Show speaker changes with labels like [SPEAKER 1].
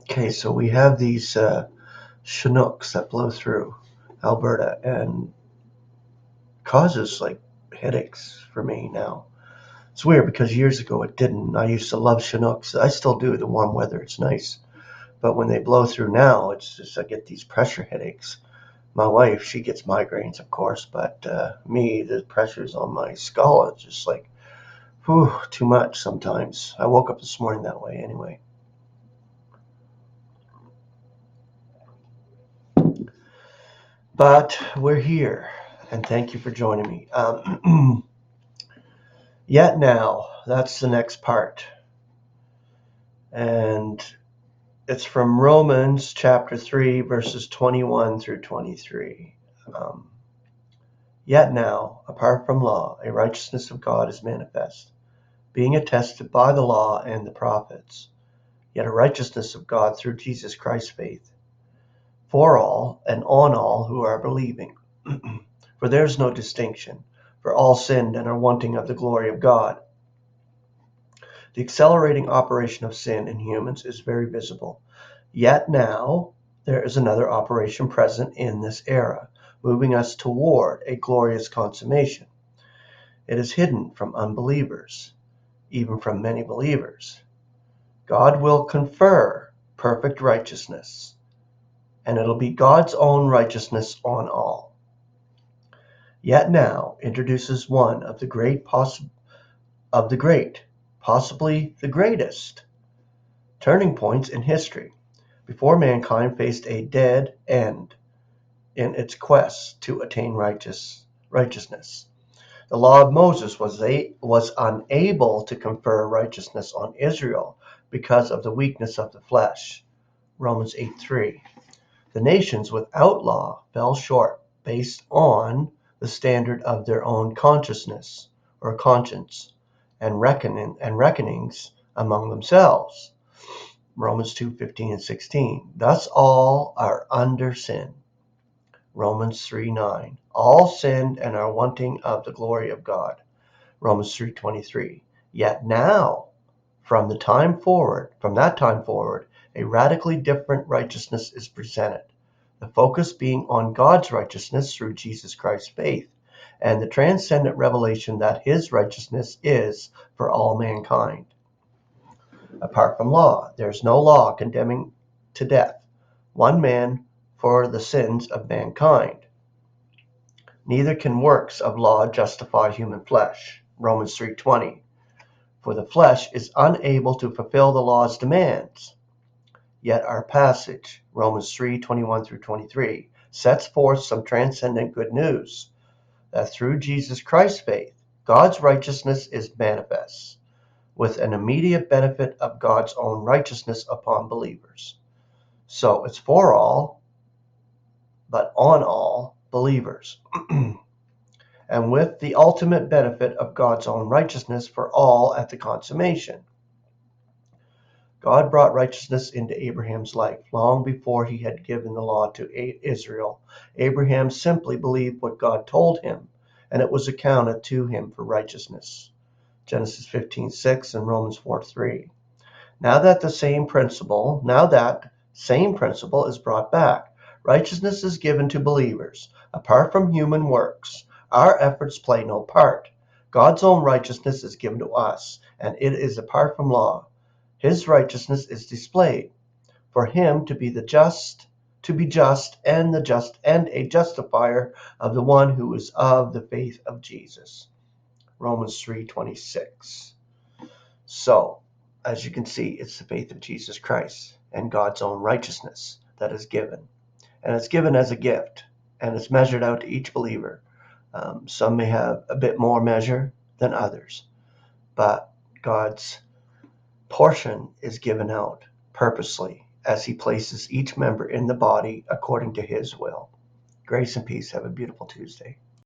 [SPEAKER 1] Okay, so we have these Chinooks that blow through Alberta and causes like headaches for me now. It's weird because years ago it didn't. I used to love Chinooks. I still do. The warm weather, it's nice. But when they blow through now, it's just I get these pressure headaches. My wife, she gets migraines, of course, but me, the pressures on my skull, it's just like, whew, too much sometimes. I woke up this morning that way anyway. But we're here, and thank you for joining me. Yet now, that's the next part. And it's from Romans chapter 3, verses 21 through 23. Yet now, apart from law, a righteousness of God is manifest, being attested by the law and the prophets, yet a righteousness of God through Jesus Christ's faith, for all and on all who are believing. For there is no distinction, for all sinned and are wanting of the glory of God. The accelerating operation of sin in humans is very visible. Yet now there is another operation present in this era, moving us toward a glorious consummation. It is hidden from unbelievers, even from many believers. God will confer perfect righteousness, and it'll be God's own righteousness on all. Yet now introduces one of the great, possibly the greatest, turning points in history, before mankind faced a dead end in its quest to attain righteousness. The law of Moses was unable to confer righteousness on Israel because of the weakness of the flesh. Romans 8:3. The nations without law fell short based on the standard of their own consciousness or conscience and reckonings among themselves. Romans 2:15 and 16. Thus all are under sin. Romans 3:9. All sinned and are wanting of the glory of God. Romans 3:23. Yet now, from that time forward, a radically different righteousness is presented. The focus being on God's righteousness through Jesus Christ's faith, and the transcendent revelation that his righteousness is for all mankind. Apart from law, there is no law condemning to death one man for the sins of mankind. Neither can works of law justify human flesh. Romans 3:20. For the flesh is unable to fulfill the law's demands. Yet our passage, Romans 3:21 through 23, sets forth some transcendent good news, that through Jesus Christ's faith, God's righteousness is manifest, with an immediate benefit of God's own righteousness upon believers. So it's for all, but on all believers. And with the ultimate benefit of God's own righteousness for all at the consummation. God brought righteousness into Abraham's life long before he had given the law to Israel. Abraham simply believed what God told him, and it was accounted to him for righteousness. Genesis 15:6 and Romans 4:3. Now that same principle is brought back. Righteousness is given to believers. Apart from human works, our efforts play no part. God's own righteousness is given to us, and it is apart from law. His righteousness is displayed for him to be just and a justifier of the one who is of the faith of Jesus. Romans 3:26. So, as you can see, it's the faith of Jesus Christ and God's own righteousness that is given. And it's given as a gift, and it's measured out to each believer. Some may have a bit more measure than others, but God's portion is given out purposely as he places each member in the body according to his will. Grace and peace. Have a beautiful Tuesday.